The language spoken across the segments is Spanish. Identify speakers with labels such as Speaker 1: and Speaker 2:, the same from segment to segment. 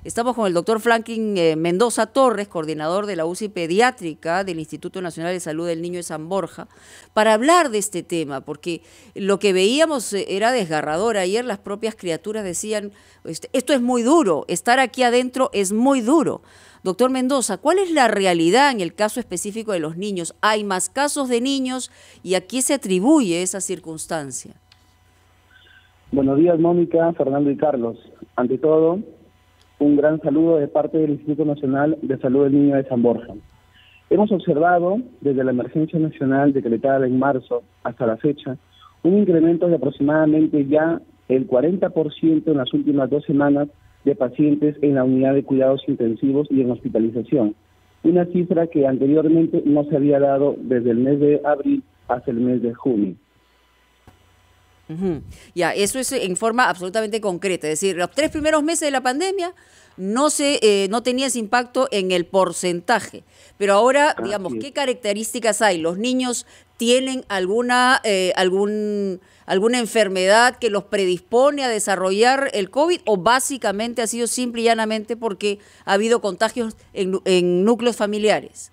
Speaker 1: Estamos con el doctor Franklin Mendoza Torres, coordinador de la UCI pediátrica del Instituto Nacional de Salud del Niño de San Borja, para hablar de este tema, porque lo que veíamos era desgarrador. Ayer las propias criaturas decían, esto es muy duro, estar aquí adentro es muy duro. Doctor Mendoza, ¿cuál es la realidad en el caso específico de los niños? ¿Hay más casos de niños y a qué se atribuye esa circunstancia?
Speaker 2: Buenos días, Mónica, Fernando y Carlos. Ante todo, un gran saludo de parte del Instituto Nacional de Salud del Niño de San Borja. Hemos observado, desde la emergencia nacional decretada en marzo hasta la fecha, un incremento de aproximadamente ya el 40% en las últimas 2 semanas de pacientes en la unidad de cuidados intensivos y en hospitalización. Una cifra que anteriormente no se había dado desde el mes de abril hasta el mes de junio.
Speaker 1: Ya, eso es en forma absolutamente concreta, es decir, los 3 primeros meses de la pandemia no tenía ese impacto en el porcentaje, pero ahora, digamos, ¿qué características hay? ¿Los niños tienen alguna enfermedad que los predispone a desarrollar el COVID o básicamente ha sido simple y llanamente porque ha habido contagios en núcleos familiares?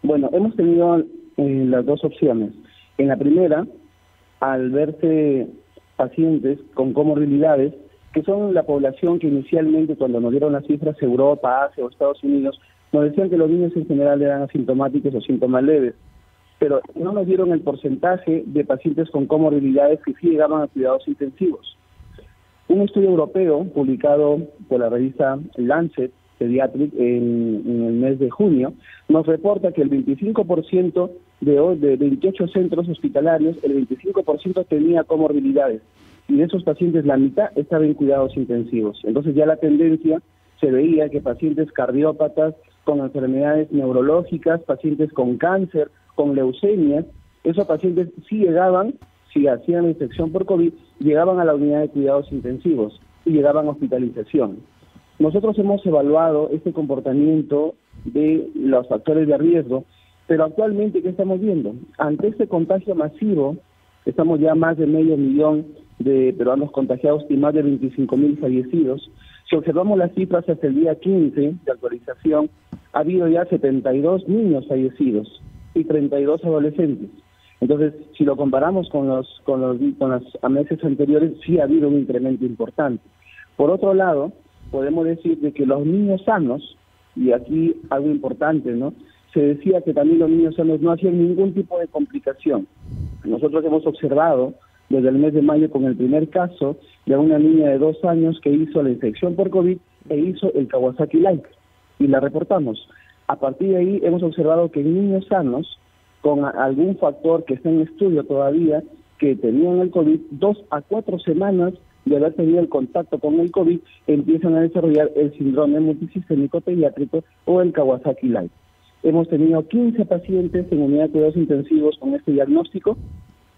Speaker 2: Bueno, hemos tenido las dos opciones. En la primera, al verse pacientes con comorbilidades, que son la población que inicialmente cuando nos dieron las cifras Europa, Asia o Estados Unidos, nos decían que los niños en general eran asintomáticos o síntomas leves, pero no nos dieron el porcentaje de pacientes con comorbilidades que sí llegaban a cuidados intensivos. Un estudio europeo publicado por la revista Lancet Pediatric en el mes de junio nos reporta que el 25% de 28 centros hospitalarios, el 25% tenía comorbilidades y de esos pacientes la mitad estaban en cuidados intensivos. Entonces ya la tendencia se veía que pacientes cardiópatas con enfermedades neurológicas, pacientes con cáncer, con leucemia, esos pacientes sí llegaban, si hacían la infección por COVID, llegaban a la unidad de cuidados intensivos y llegaban a hospitalización. Nosotros hemos evaluado este comportamiento de los factores de riesgo, pero actualmente, ¿qué estamos viendo? Ante este contagio masivo, estamos ya más de 500.000 de peruanos contagiados y más de 25.000 fallecidos. Si observamos las cifras hasta el día 15 de actualización, ha habido ya 72 niños fallecidos y 32 adolescentes. Entonces, si lo comparamos con los meses anteriores, sí ha habido un incremento importante. Por otro lado, podemos decir de que los niños sanos, y aquí algo importante, ¿no? Se decía que también los niños sanos no hacían ningún tipo de complicación. Nosotros hemos observado desde el mes de mayo con el primer caso de una niña de 2 años que hizo la infección por COVID e hizo el Kawasaki Light, y la reportamos. A partir de ahí hemos observado que en niños sanos, con algún factor que está en estudio todavía, que tenían el COVID, 2 a 4 semanas de haber tenido el contacto con el COVID, empiezan a desarrollar el síndrome multisistémico pediátrico o el Kawasaki Light. Hemos tenido 15 pacientes en unidad de cuidados intensivos con este diagnóstico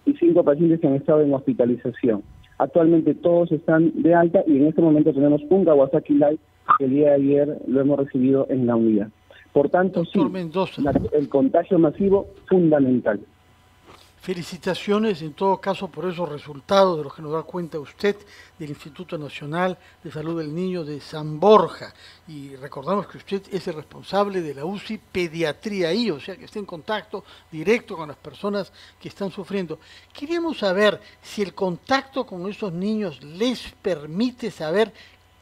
Speaker 2: y 5 pacientes que han estado en hospitalización. Actualmente todos están de alta y en este momento tenemos un Kawasaki Light que el día de ayer lo hemos recibido en la unidad. Por tanto,
Speaker 3: Doctor Mendoza,
Speaker 2: el contagio masivo fundamental.
Speaker 3: Felicitaciones en todo caso por esos resultados de los que nos da cuenta usted del Instituto Nacional de Salud del Niño de San Borja. Y recordamos que usted es el responsable de la UCI Pediatría ahí, o sea que está en contacto directo con las personas que están sufriendo. Queríamos saber si el contacto con esos niños les permite saber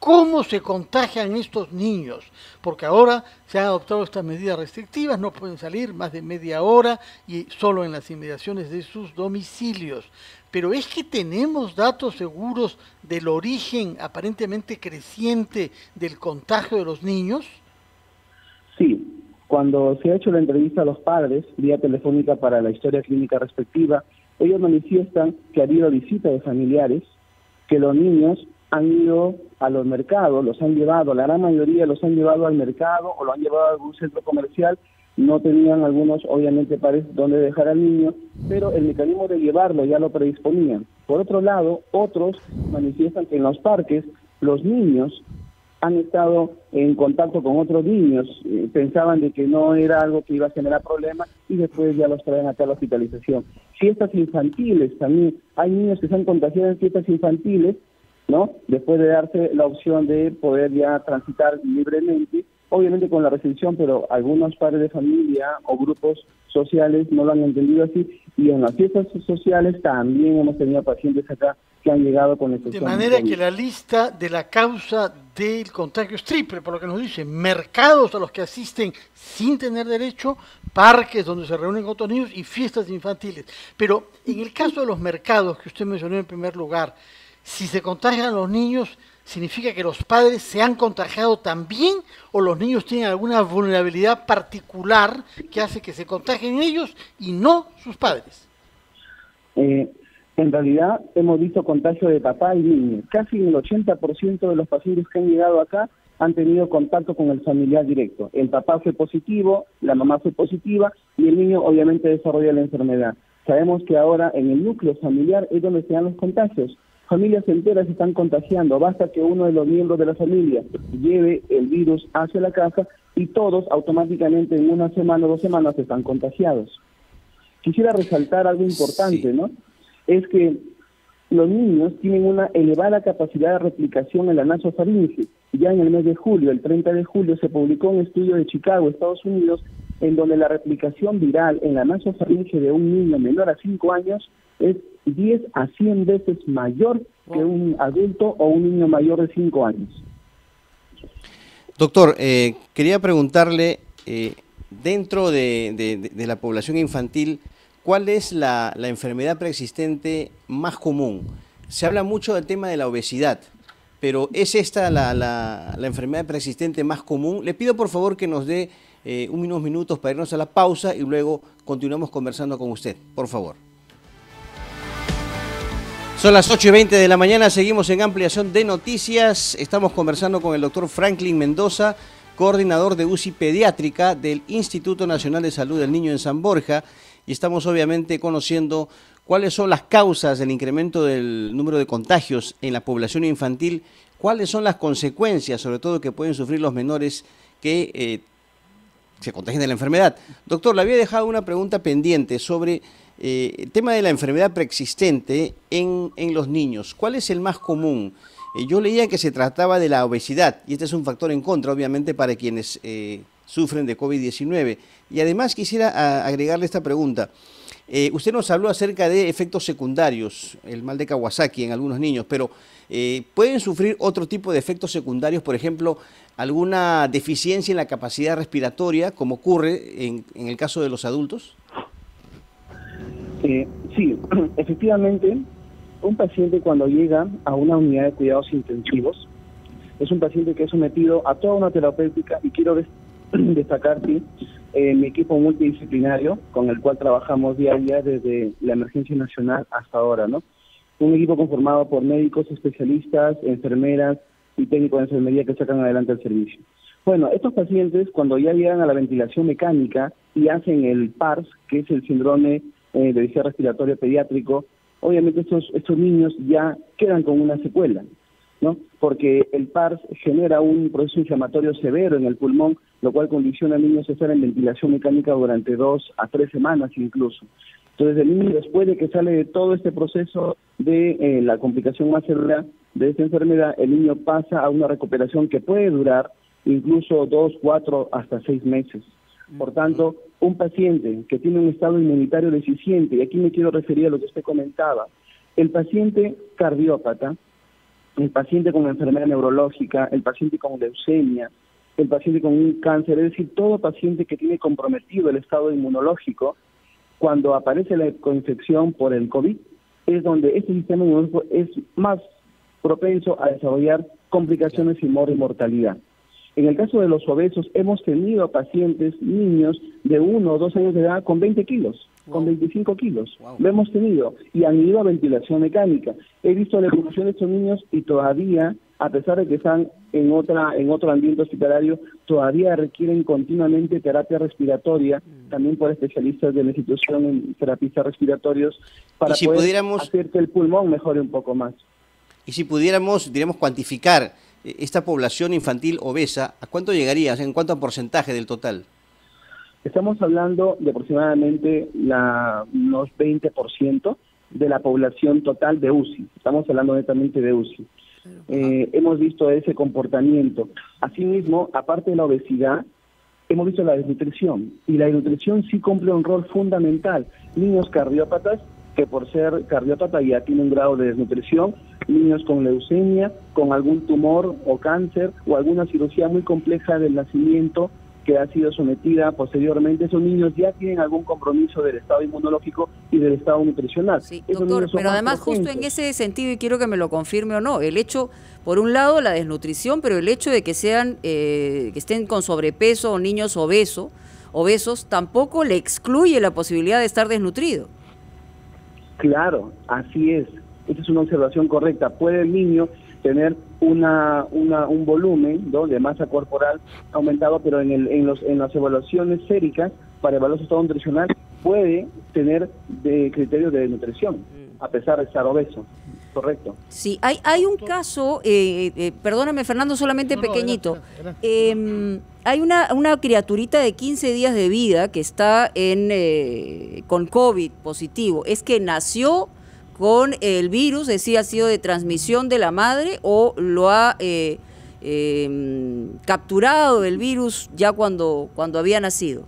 Speaker 3: cómo se contagian estos niños, porque ahora se han adoptado estas medidas restrictivas, no pueden salir más de media hora y solo en las inmediaciones de sus domicilios. Pero es que tenemos datos seguros del origen aparentemente creciente del contagio de los niños.
Speaker 2: Sí, cuando se ha hecho la entrevista a los padres, vía telefónica para la historia clínica respectiva, ellos manifiestan que ha habido visita de familiares, que los niños han ido a los mercados, los han llevado, la gran mayoría los han llevado al mercado o lo han llevado a algún centro comercial, no tenían algunos obviamente padres donde dejar al niño, pero el mecanismo de llevarlo ya lo predisponían. Por otro lado, otros manifiestan que en los parques los niños han estado en contacto con otros niños, pensaban de que no era algo que iba a generar problemas y después ya los traen acá a la hospitalización. Fiestas infantiles también, hay niños que se han contagiado en fiestas infantiles ¿no? Después de darse la opción de poder ya transitar libremente, obviamente con la restricción, pero algunos padres de familia o grupos sociales no lo han entendido así, y en las fiestas sociales también hemos tenido pacientes acá que han llegado con
Speaker 3: De manera que la lista de la causa del contagio es triple, por lo que nos dicen: mercados a los que asisten sin tener derecho, parques donde se reúnen con otros niños y fiestas infantiles. Pero en el caso de los mercados que usted mencionó en primer lugar, si se contagian los niños, ¿significa que los padres se han contagiado también, o los niños tienen alguna vulnerabilidad particular que hace que se contagien ellos y no sus padres?
Speaker 2: En realidad hemos visto contagio de papá y niño. Casi el 80% de los pacientes que han llegado acá han tenido contacto con el familiar directo. El papá fue positivo, la mamá fue positiva y el niño obviamente desarrolla la enfermedad. Sabemos que ahora en el núcleo familiar es donde se dan los contagios. Familias enteras se están contagiando. Basta que uno de los miembros de la familia lleve el virus hacia la casa y todos automáticamente en una semana o 2 semanas están contagiados. Quisiera resaltar algo importante, ¿no? Es que los niños tienen una elevada capacidad de replicación en la nasofaringe. Ya en el mes de julio, el 30 de julio, se publicó un estudio de Chicago, Estados Unidos, en donde la replicación viral en la nasofaringe de un niño menor a 5 años es 10 a 100 veces mayor que un adulto o un niño mayor de 5 años.
Speaker 4: Doctor, quería preguntarle, dentro de la población infantil, ¿cuál es la enfermedad preexistente más común? Se habla mucho del tema de la obesidad, pero ¿es esta la enfermedad preexistente más común? Le pido por favor que nos dé unos minutos para irnos a la pausa y luego continuamos conversando con usted, por favor. Son las 8:20 de la mañana, seguimos en ampliación de noticias. Estamos conversando con el doctor Franklin Mendoza, coordinador de UCI Pediátrica del Instituto Nacional de Salud del Niño en San Borja, y estamos obviamente conociendo cuáles son las causas del incremento del número de contagios en la población infantil, cuáles son las consecuencias, sobre todo, que pueden sufrir los menores que se contagian de la enfermedad. Doctor, le había dejado una pregunta pendiente sobre el tema de la enfermedad preexistente en los niños. ¿Cuál es el más común? Yo leía que se trataba de la obesidad, y este es un factor en contra, obviamente, para quienes sufren de COVID-19. Y además quisiera agregarle esta pregunta. Usted nos habló acerca de efectos secundarios, el mal de Kawasaki en algunos niños, pero ¿pueden sufrir otro tipo de efectos secundarios, por ejemplo, alguna deficiencia en la capacidad respiratoria, como ocurre en el caso de los adultos?
Speaker 2: Sí, efectivamente, un paciente cuando llega a una unidad de cuidados intensivos es un paciente que es sometido a toda una terapéutica, y quiero destacar, sí, mi equipo multidisciplinario con el cual trabajamos día a día desde la emergencia nacional hasta ahora, ¿no? Un equipo conformado por médicos, especialistas, enfermeras y técnicos de enfermería que sacan adelante el servicio. Bueno, estos pacientes, cuando ya llegan a la ventilación mecánica y hacen el PARS, que es el síndrome de distrés respiratorio pediátrico, obviamente estos niños ya quedan con una secuela, ¿no? Porque el PARS genera un proceso inflamatorio severo en el pulmón, lo cual condiciona al niño a estar en ventilación mecánica durante 2 a 3 semanas incluso. Entonces el niño, después de que sale de todo este proceso de la complicación más severa de esta enfermedad, el niño pasa a una recuperación que puede durar incluso 2, 4, hasta 6 meses. Por tanto, un paciente que tiene un estado inmunitario deficiente, y aquí me quiero referir a lo que usted comentaba, el paciente cardiópata, el paciente con enfermedad neurológica, el paciente con leucemia, el paciente con un cáncer, es decir, todo paciente que tiene comprometido el estado inmunológico, cuando aparece la coinfección por el COVID, es donde este sistema inmunológico es más propenso a desarrollar complicaciones y mortalidad. En el caso de los obesos, hemos tenido pacientes, niños de 1 o 2 años de edad con 20 kilos, con 25 kilos. Lo hemos tenido y han ido a ventilación mecánica. He visto la evolución de estos niños y todavía, a pesar de que están en otro ambiente hospitalario, todavía requieren continuamente terapia respiratoria, también por especialistas de la institución en terapistas respiratorios, para poder hacer que el pulmón mejore un poco más.
Speaker 4: Y si pudiéramos, diríamos, cuantificar esta población infantil obesa, ¿a cuánto llegaría? ¿En cuánto porcentaje del total?
Speaker 2: Estamos hablando de aproximadamente unos 20% de la población total de UCI. Estamos hablando netamente de UCI. hemos visto ese comportamiento. Asimismo, aparte de la obesidad, hemos visto la desnutrición, y la desnutrición sí cumple un rol fundamental. Niños cardiópatas, que por ser cardiópata ya tienen un grado de desnutrición, niños con leucemia, con algún tumor o cáncer, o alguna cirugía muy compleja del nacimiento que ha sido sometida posteriormente, esos niños ya tienen algún compromiso del estado inmunológico y del estado nutricional.
Speaker 1: Sí, doctor, pero además justo en ese sentido, y quiero que me lo confirme o no, el hecho, por un lado, la desnutrición, pero el hecho de que sean, que estén con sobrepeso o niños obesos, tampoco le excluye la posibilidad de estar desnutrido.
Speaker 2: Claro, así es. Esa es una observación correcta. Puede el niño tener un volumen, ¿no?, de masa corporal aumentado, pero en las evaluaciones séricas para evaluar su estado nutricional puede tener criterios de desnutrición, a pesar de estar obeso. Correcto.
Speaker 1: Sí, hay un caso, perdóname Fernando, solamente pequeñito. Hay una criaturita de 15 días de vida que está con COVID positivo. ¿Es que nació con el virus, es decir, ha sido de transmisión de la madre, o lo ha capturado el virus ya cuando había nacido?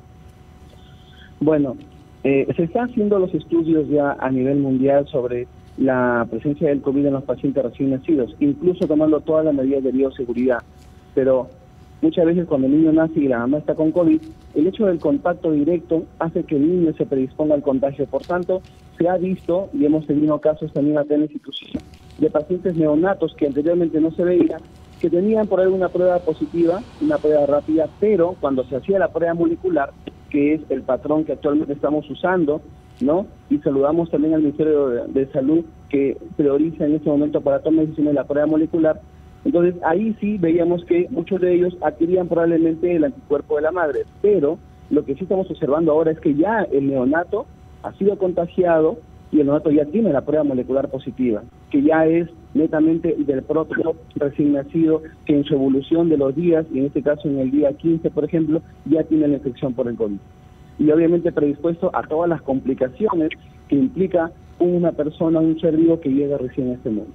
Speaker 2: Bueno, se están haciendo los estudios ya a nivel mundial sobre la presencia del COVID en los pacientes recién nacidos, incluso tomando todas las medidas de bioseguridad. Pero muchas veces cuando el niño nace y la mamá está con COVID, el hecho del contacto directo hace que el niño se predisponga al contagio. Por tanto, se ha visto, y hemos tenido casos también acá en la institución, de pacientes neonatos que anteriormente no se veían, que tenían por ahí una prueba positiva, una prueba rápida, pero cuando se hacía la prueba molecular, que es el patrón que actualmente estamos usando, ¿no? Y saludamos también al Ministerio de Salud, que prioriza en este momento para tomar decisiones de la prueba molecular. Entonces, ahí sí veíamos que muchos de ellos adquirían probablemente el anticuerpo de la madre, pero lo que sí estamos observando ahora es que ya el neonato ha sido contagiado y el neonato ya tiene la prueba molecular positiva, que ya es netamente del propio recién nacido, que en su evolución de los días, y en este caso en el día 15, por ejemplo, ya tiene la infección por el COVID. Y obviamente predispuesto a todas las complicaciones que implica una persona, un ser vivo que llega recién a este mundo.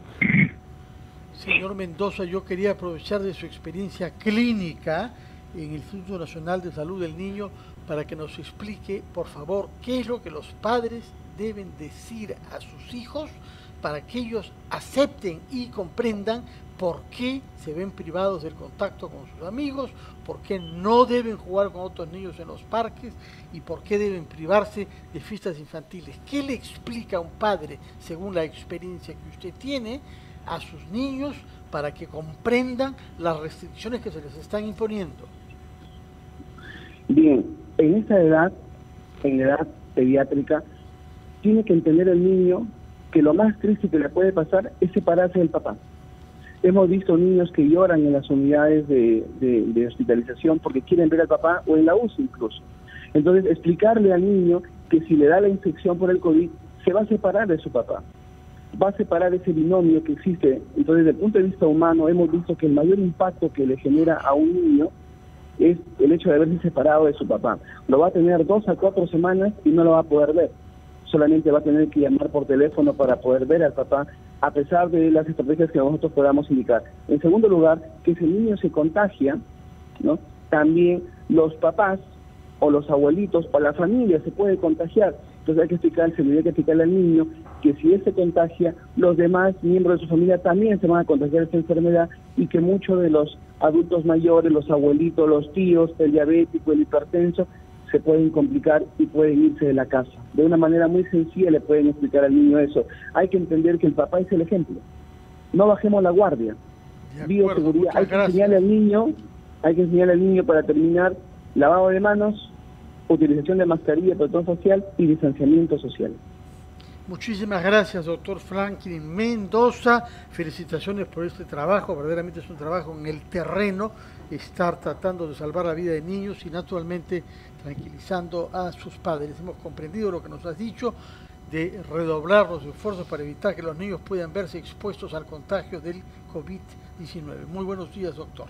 Speaker 3: Señor Mendoza, yo quería aprovechar de su experiencia clínica en el Instituto Nacional de Salud del Niño para que nos explique, por favor, qué es lo que los padres deben decir a sus hijos para que ellos acepten y comprendan por qué se ven privados del contacto con sus amigos, por qué no deben jugar con otros niños en los parques y por qué deben privarse de fiestas infantiles. ¿Qué le explica a un padre, según la experiencia que usted tiene, a sus niños para que comprendan las restricciones que se les están imponiendo?
Speaker 2: Bien, en esa edad, en la edad pediátrica, tiene que entender el niño que lo más triste que le puede pasar es separarse del papá. Hemos visto niños que lloran en las unidades de hospitalización porque quieren ver al papá, o en la UCI incluso. Entonces, explicarle al niño que si le da la infección por el COVID, se va a separar de su papá. Va a separar ese binomio que existe. Entonces, desde el punto de vista humano, hemos visto que el mayor impacto que le genera a un niño es el hecho de haberse separado de su papá. Lo va a tener 2 a 4 semanas y no lo va a poder ver. Solamente va a tener que llamar por teléfono para poder ver al papá, a pesar de las estrategias que nosotros podamos indicar. En segundo lugar, que si el niño se contagia, ¿no?, también los papás o los abuelitos o la familia se puede contagiar. Entonces hay que explicarle al niño que si él se contagia, los demás miembros de su familia también se van a contagiar esta enfermedad, y que muchos de los adultos mayores, los abuelitos, los tíos, el diabético, el hipertenso, se pueden complicar y pueden irse de la casa. De una manera muy sencilla le pueden explicar al niño eso. Hay que entender que el papá es el ejemplo. No bajemos la guardia. Bioseguridad. Hay que enseñarle al niño, para terminar, lavado de manos, utilización de mascarilla, protección social y distanciamiento social.
Speaker 3: Muchísimas gracias, doctor Franklin Mendoza. Felicitaciones por este trabajo. Verdaderamente es un trabajo en el terreno, estar tratando de salvar la vida de niños y naturalmente tranquilizando a sus padres. Hemos comprendido lo que nos has dicho, de redoblar los esfuerzos para evitar que los niños puedan verse expuestos al contagio del COVID-19. Muy buenos días, doctor.